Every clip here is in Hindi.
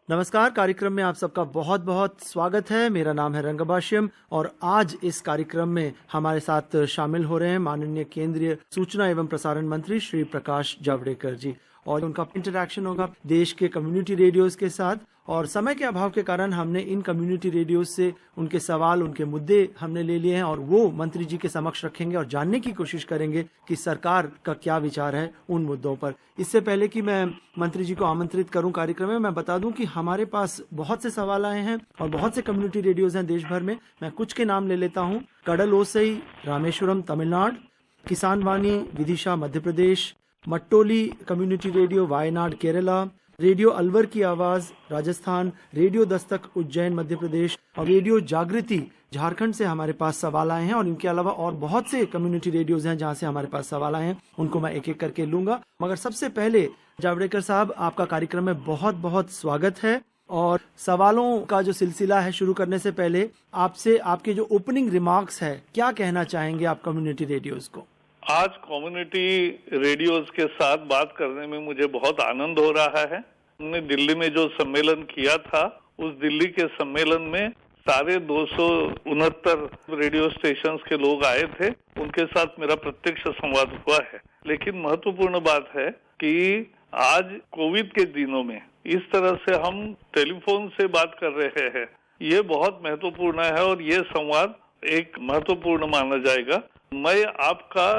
नमस्कार। कार्यक्रम में आप सबका बहुत बहुत स्वागत है। मेरा नाम है रंगभाष्यम और आज इस कार्यक्रम में हमारे साथ शामिल हो रहे हैं माननीय केंद्रीय सूचना एवं प्रसारण मंत्री श्री प्रकाश जावड़ेकर जी, और उनका इंटरैक्शन होगा देश के कम्युनिटी रेडियोज के साथ। और समय के अभाव के कारण हमने इन कम्युनिटी रेडियोज से उनके सवाल, उनके मुद्दे हमने ले लिए हैं और वो मंत्री जी के समक्ष रखेंगे और जानने की कोशिश करेंगे कि सरकार का क्या विचार है उन मुद्दों पर। इससे पहले कि मैं मंत्री जी को आमंत्रित करूं कार्यक्रम में, मैं बता दूं कि हमारे पास बहुत से सवाल आए हैं और बहुत से कम्युनिटी रेडियोज हैं देश भर में। मैं कुछ के नाम ले लेता हूं। कडल ओसई Rameswaram Tamil Nadu, Kisan Vani Vidisha Madhya Pradesh, Mattoli community radio Wayanad Kerala, radio Alwar की आवाज राजस्थान, रेडियो दस्तक उज्जैन मध्य प्रदेश और रेडियो जागृति झारखंड से हमारे पास सवाल आए हैं। और इनके अलावा और बहुत से कम्युनिटी रेडियोज हैं जहां से हमारे पास सवाल आए हैं, उनको मैं एक एक करके लूंगा। मगर सबसे पहले जावड़ेकर साहब, आपका कार्यक्रम में बहुत बहुत स्वागत है। और सवालों का जो सिलसिला है शुरू करने से पहले आपसे आपके जो ओपनिंग रिमार्क्स है, क्या कहना चाहेंगे आप कम्युनिटी रेडियोज को? आज कम्युनिटी रेडियोज के साथ बात करने में मुझे बहुत आनंद हो रहा है। हमने दिल्ली में जो सम्मेलन किया था, उस दिल्ली के सम्मेलन में सारे 269 रेडियो स्टेशंस के लोग आए थे। उनके साथ मेरा प्रत्यक्ष संवाद हुआ है। लेकिन महत्वपूर्ण बात है कि आज कोविड के दिनों में इस तरह से हम टेलीफोन से बात कर रहे हैं, ये बहुत महत्वपूर्ण है और ये संवाद एक महत्वपूर्ण माना जाएगा। मैं आपका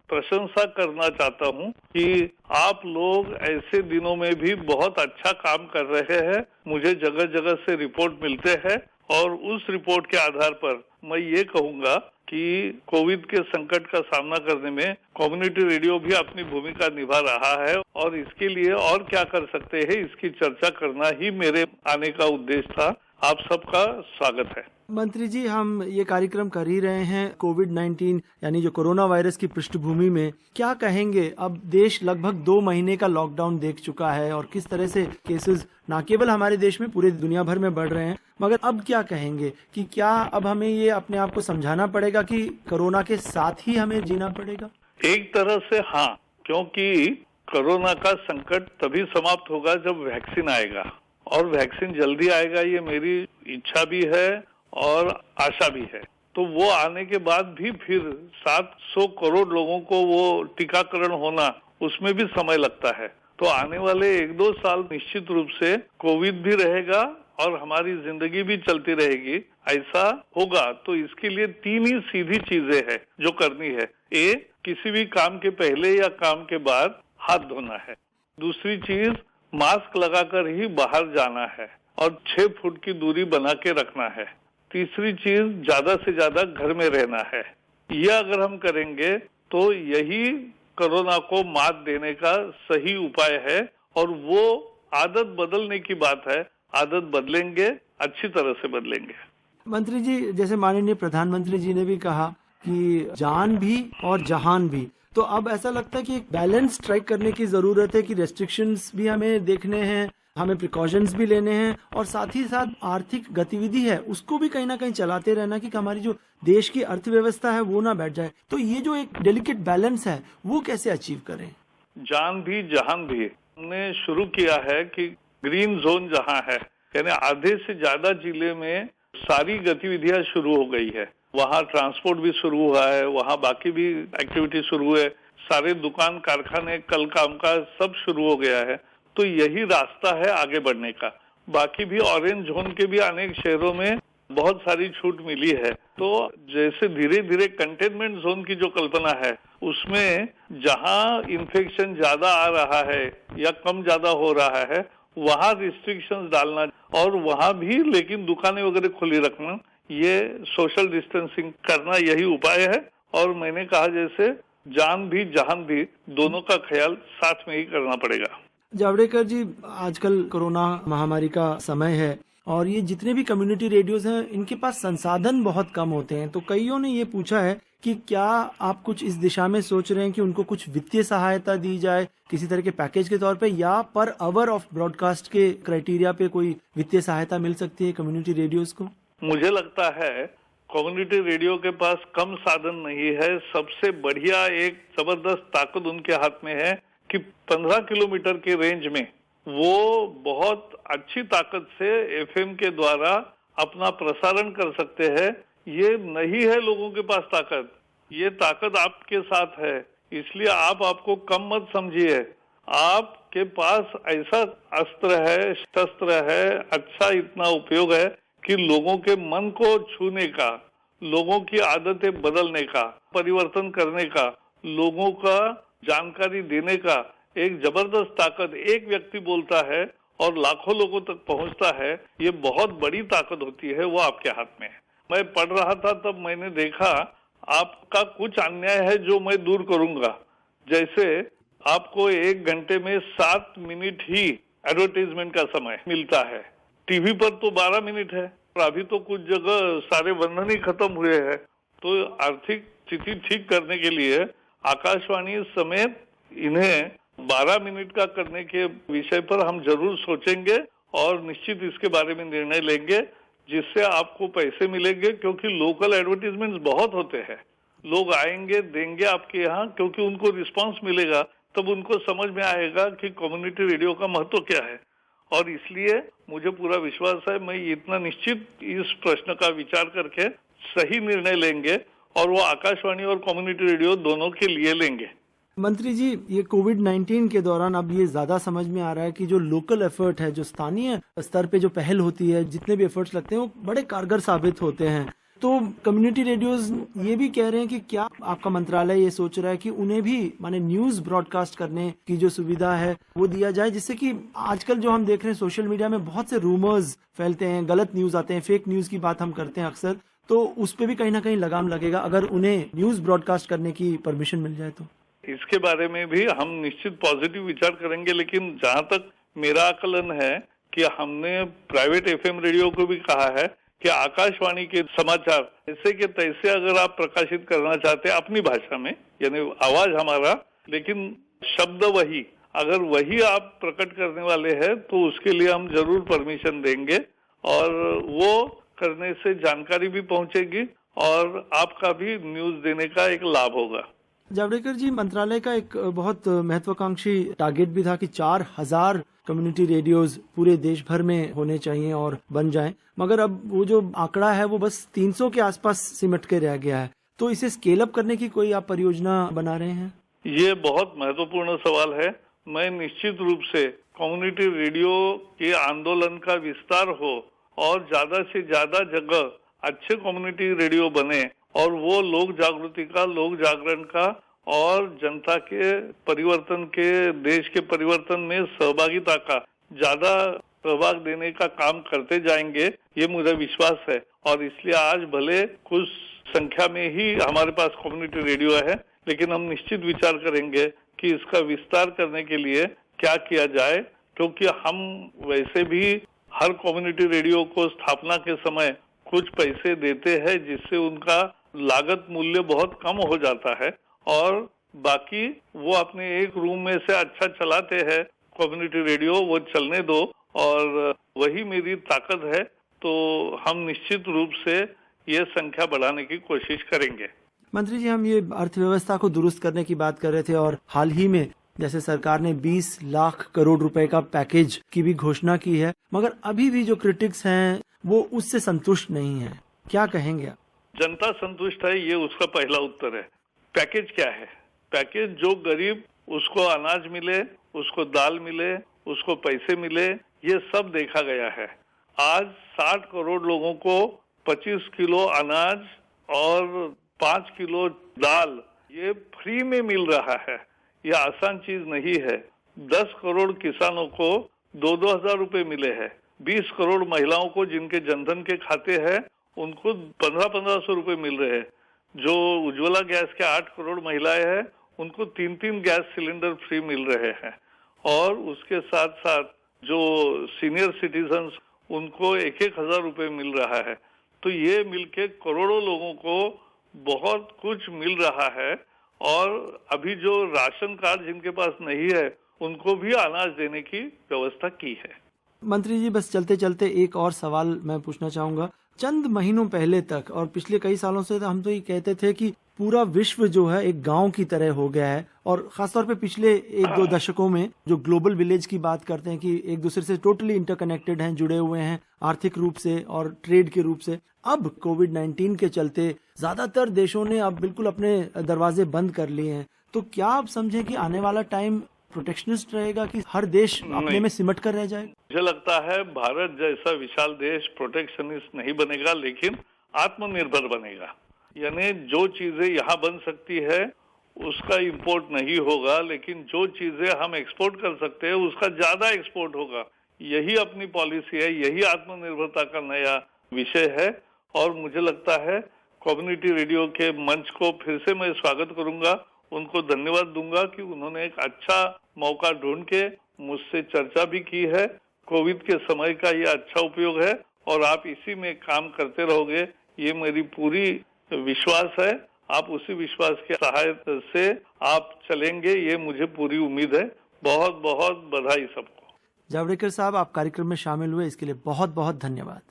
प्रशंसा करना चाहता हूं कि आप लोग ऐसे दिनों में भी बहुत अच्छा काम कर रहे हैं। मुझे जगह जगह से रिपोर्ट मिलते हैं और उस रिपोर्ट के आधार पर मैं ये कहूंगा कि कोविड के संकट का सामना करने में कम्युनिटी रेडियो भी अपनी भूमिका निभा रहा है और इसके लिए और क्या कर सकते हैं, इसकी चर्चा करना ही मेरे आने का उद्देश्य था। आप सबका स्वागत है। मंत्री जी, हम ये कार्यक्रम कर ही रहे हैं कोविड-19 यानी जो कोरोना वायरस की पृष्ठभूमि में। क्या कहेंगे, अब देश लगभग 2 महीने का लॉकडाउन देख चुका है और किस तरह से केसेस न केवल हमारे देश में पूरे दुनिया भर में बढ़ रहे हैं, मगर अब क्या कहेंगे कि क्या अब हमें ये अपने आप को समझाना पड़ेगा कि कोरोना के साथ ही हमें जीना पड़ेगा? एक तरह से हाँ, क्योंकि कोरोना का संकट तभी समाप्त होगा जब वैक्सीन आएगा और वैक्सीन जल्दी आएगा, ये मेरी इच्छा भी है और आशा भी है। तो वो आने के बाद भी फिर 700 करोड़ लोगों को वो टीकाकरण होना, उसमें भी समय लगता है। तो आने वाले 1-2 साल निश्चित रूप से कोविड भी रहेगा और हमारी जिंदगी भी चलती रहेगी। ऐसा होगा तो इसके लिए 3 ही सीधी चीजें हैं जो करनी है। किसी भी काम के पहले या काम के बाद हाथ धोना है। दूसरी चीज, मास्क लगाकर ही बाहर जाना है और 6 फुट की दूरी बना के रखना है। तीसरी चीज, ज्यादा से ज्यादा घर में रहना है। यह अगर हम करेंगे तो यही कोरोना को मात देने का सही उपाय है और वो आदत बदलने की बात है। आदत बदलेंगे, अच्छी तरह से बदलेंगे। मंत्री जी, जैसे माननीय प्रधानमंत्री जी ने भी कहा कि जान भी और जहान भी, तो अब ऐसा लगता है कि एक बैलेंस स्ट्राइक करने की जरूरत है कि रेस्ट्रिक्शंस भी हमें देखने हैं, हमें प्रिकॉशंस भी लेने हैं और साथ ही साथ आर्थिक गतिविधि है उसको भी कहीं ना कहीं चलाते रहना कि हमारी जो देश की अर्थव्यवस्था है वो ना बैठ जाए। तो ये जो एक डेलिकेट बैलेंस है वो कैसे अचीव करें? जान भी जहान भी हमने शुरू किया है कि ग्रीन जोन जहां है, यानी आधे से ज्यादा जिले में सारी गतिविधियां शुरू हो गई है। वहाँ ट्रांसपोर्ट भी शुरू हुआ है, वहाँ बाकी भी एक्टिविटी शुरू है, सारे दुकान कारखाने कल कामकाज सब शुरू हो गया है। तो यही रास्ता है आगे बढ़ने का। बाकी भी ऑरेंज जोन के भी अनेक शहरों में बहुत सारी छूट मिली है। तो जैसे धीरे धीरे कंटेनमेंट जोन की जो कल्पना है, उसमें जहां इन्फेक्शन ज्यादा आ रहा है या कम ज्यादा हो रहा है, वहां रिस्ट्रिक्शंस डालना और वहां भी लेकिन दुकानें वगैरह खुली रखना, ये सोशल डिस्टेंसिंग करना, यही उपाय है। और मैंने कहा जैसे जान भी जहान भी दोनों का ख्याल साथ में ही करना पड़ेगा। जावड़ेकर जी, आजकल कोरोना महामारी का समय है और ये जितने भी कम्युनिटी रेडियोज हैं इनके पास संसाधन बहुत कम होते हैं। तो कईयों ने ये पूछा है कि क्या आप कुछ इस दिशा में सोच रहे हैं कि उनको कुछ वित्तीय सहायता दी जाए किसी तरह के पैकेज के तौर पे, या पर आवर ऑफ ब्रॉडकास्ट के क्राइटेरिया पे कोई वित्तीय सहायता मिल सकती है कम्युनिटी रेडियोज को? मुझे लगता है कम्युनिटी रेडियो के पास कम साधन नहीं है। सबसे बढ़िया एक जबरदस्त ताकत उनके हाथ में है कि 15 किलोमीटर के रेंज में वो बहुत अच्छी ताकत से एफएम के द्वारा अपना प्रसारण कर सकते हैं। ये नहीं है लोगों के पास ताकत, ये ताकत आपके साथ है, इसलिए आप आपको कम मत समझिए। आपके पास ऐसा अस्त्र है, शस्त्र है, अच्छा इतना उपयोग है कि लोगों के मन को छूने का, लोगों की आदतें बदलने का, परिवर्तन करने का, लोगों का जानकारी देने का एक जबरदस्त ताकत एक व्यक्ति बोलता है और लाखों लोगों तक पहुंचता है। ये बहुत बड़ी ताकत होती है, वो आपके हाथ में है। मैं पढ़ रहा था तब मैंने देखा आपका कुछ अन्याय है जो मैं दूर करूंगा। जैसे आपको 1 घंटे में 7 मिनट ही एडवर्टाइजमेंट का समय मिलता है, टीवी पर तो 12 मिनट है, और अभी तो कुछ जगह सारे बंधन ही खत्म हुए हैं। तो आर्थिक स्थिति ठीक करने के लिए आकाशवाणी समेत इन्हें 12 मिनट का करने के विषय पर हम जरूर सोचेंगे और निश्चित इसके बारे में निर्णय लेंगे, जिससे आपको पैसे मिलेंगे। क्योंकि लोकल एडवर्टीजमेंट्स बहुत होते हैं, लोग आएंगे देंगे आपके यहाँ, क्योंकि उनको रिस्पांस मिलेगा, तब उनको समझ में आएगा कि कम्युनिटी रेडियो का महत्व क्या है। और इसलिए मुझे पूरा विश्वास है, मैं इतना निश्चित इस प्रश्न का विचार करके सही निर्णय लेंगे और वो आकाशवाणी और कम्युनिटी रेडियो दोनों के लिए लेंगे। मंत्री जी, ये कोविड-19 के दौरान अब ये ज्यादा समझ में आ रहा है कि जो लोकल एफर्ट है, जो स्थानीय स्तर पे जो पहल होती है, जितने भी एफर्ट्स लगते हैं वो बड़े कारगर साबित होते हैं। तो कम्युनिटी रेडियोज ये भी कह रहे हैं कि क्या आपका मंत्रालय ये सोच रहा है कि उन्हें भी माने न्यूज ब्रॉडकास्ट करने की जो सुविधा है वो दिया जाए, जिससे कि आजकल जो हम देख रहे हैं सोशल मीडिया में बहुत से रूमर्स फैलते हैं, गलत न्यूज आते हैं, फेक न्यूज की बात हम करते हैं अक्सर, तो उस पर भी कहीं ना कहीं लगाम लगेगा अगर उन्हें न्यूज ब्रॉडकास्ट करने की परमिशन मिल जाए। तो इसके बारे में भी हम निश्चित पॉजिटिव विचार करेंगे, लेकिन जहां तक मेरा आकलन है कि हमने प्राइवेट एफएम रेडियो को भी कहा है कि आकाशवाणी के समाचार ऐसे के तैसे अगर आप प्रकाशित करना चाहते हैं अपनी भाषा में, यानी आवाज हमारा लेकिन शब्द वही, अगर वही आप प्रकट करने वाले हैं तो उसके लिए हम जरूर परमिशन देंगे और वो करने से जानकारी भी पहुंचेगी और आपका भी न्यूज देने का एक लाभ होगा। जावड़ेकर जी, मंत्रालय का एक बहुत महत्वाकांक्षी टारगेट भी था कि 4000 कम्युनिटी रेडियोज पूरे देश भर में होने चाहिए और बन जाएं, मगर अब वो जो आंकड़ा है वो बस 300 के आसपास सिमट के रह गया है। तो इसे स्केल अप करने की कोई आप परियोजना बना रहे हैं? ये बहुत महत्वपूर्ण सवाल है। मैं निश्चित रूप से कम्युनिटी रेडियो के आंदोलन का विस्तार हो और ज्यादा से ज्यादा जगह अच्छे कम्युनिटी रेडियो बने और वो लोक जागृति का, लोक जागरण का और जनता के परिवर्तन के, देश के परिवर्तन में सहभागिता का ज्यादा सहभाग देने का काम करते जाएंगे, ये मुझे विश्वास है। और इसलिए आज भले कुछ संख्या में ही हमारे पास कम्युनिटी रेडियो है, लेकिन हम निश्चित विचार करेंगे कि इसका विस्तार करने के लिए क्या किया जाए, क्योंकि हम वैसे भी हर कम्युनिटी रेडियो को स्थापना के समय कुछ पैसे देते हैं, जिससे उनका लागत मूल्य बहुत कम हो जाता है और बाकी वो अपने एक रूम में से अच्छा चलाते हैं कम्युनिटी रेडियो, वो चलने दो और वही मेरी ताकत है। तो हम निश्चित रूप से ये संख्या बढ़ाने की कोशिश करेंगे। मंत्री जी, हम ये अर्थव्यवस्था को दुरुस्त करने की बात कर रहे थे और हाल ही में जैसे सरकार ने 20 लाख करोड़ रुपए का पैकेज की भी घोषणा की है, मगर अभी भी जो क्रिटिक्स हैं वो उससे संतुष्ट नहीं है, क्या कहेंगे आप? जनता संतुष्ट है, ये उसका पहला उत्तर है। पैकेज क्या है? पैकेज जो गरीब उसको अनाज मिले, उसको दाल मिले, उसको पैसे मिले, ये सब देखा गया है। आज 60 करोड़ लोगों को 25 किलो अनाज और 5 किलो दाल ये फ्री में मिल रहा है। ये आसान चीज नहीं है। 10 करोड़ किसानों को 2-2 हजार रुपए मिले हैं। 20 करोड़ महिलाओं को जिनके जनधन के खाते हैं उनको 1500 रुपए मिल रहे हैं। जो उज्ज्वला गैस के 8 करोड़ महिलाएं हैं उनको 3-3 गैस सिलेंडर फ्री मिल रहे हैं और उसके साथ साथ जो सीनियर सिटीजन्स उनको 1-1 हजार रुपए मिल रहा है। तो ये मिलके करोड़ों लोगों को बहुत कुछ मिल रहा है और अभी जो राशन कार्ड जिनके पास नहीं है उनको भी अनाज देने की व्यवस्था की है। मंत्री जी, बस चलते चलते एक और सवाल मैं पूछना चाहूंगा। चंद महीनों पहले तक और पिछले कई सालों से हम तो ये कहते थे कि पूरा विश्व जो है एक गांव की तरह हो गया है। और खासतौर पे पिछले 1-2 दशकों में जो ग्लोबल विलेज की बात करते हैं कि एक दूसरे से टोटली इंटरकनेक्टेड हैं, जुड़े हुए हैं आर्थिक रूप से और ट्रेड के रूप से। अब कोविड-19 के चलते ज्यादातर देशों ने अब बिल्कुल अपने दरवाजे बंद कर लिए हैं। तो क्या आप समझें कि आने वाला टाइम प्रोटेक्शनिस्ट रहेगा कि हर देश अपने में सिमट कर रह जाएगा? मुझे लगता है भारत जैसा विशाल देश प्रोटेक्शनिस्ट नहीं बनेगा, लेकिन आत्मनिर्भर बनेगा। यानी जो चीजें यहाँ बन सकती है उसका इंपोर्ट नहीं होगा, लेकिन जो चीजें हम एक्सपोर्ट कर सकते हैं उसका ज्यादा एक्सपोर्ट होगा। यही अपनी पॉलिसी है, यही आत्मनिर्भरता का नया विषय है। और मुझे लगता है कम्युनिटी रेडियो के मंच को फिर से मैं स्वागत करूंगा, उनको धन्यवाद दूंगा कि उन्होंने एक अच्छा मौका ढूंढ के मुझसे चर्चा भी की है। कोविड के समय का ये अच्छा उपयोग है और आप इसी में काम करते रहोगे, ये मेरी पूरी विश्वास है। आप उसी विश्वास के सहायता से आप चलेंगे, ये मुझे पूरी उम्मीद है। बहुत बहुत बधाई सबको। जावड़ेकर साहब, आप कार्यक्रम में शामिल हुए इसके लिए बहुत बहुत धन्यवाद।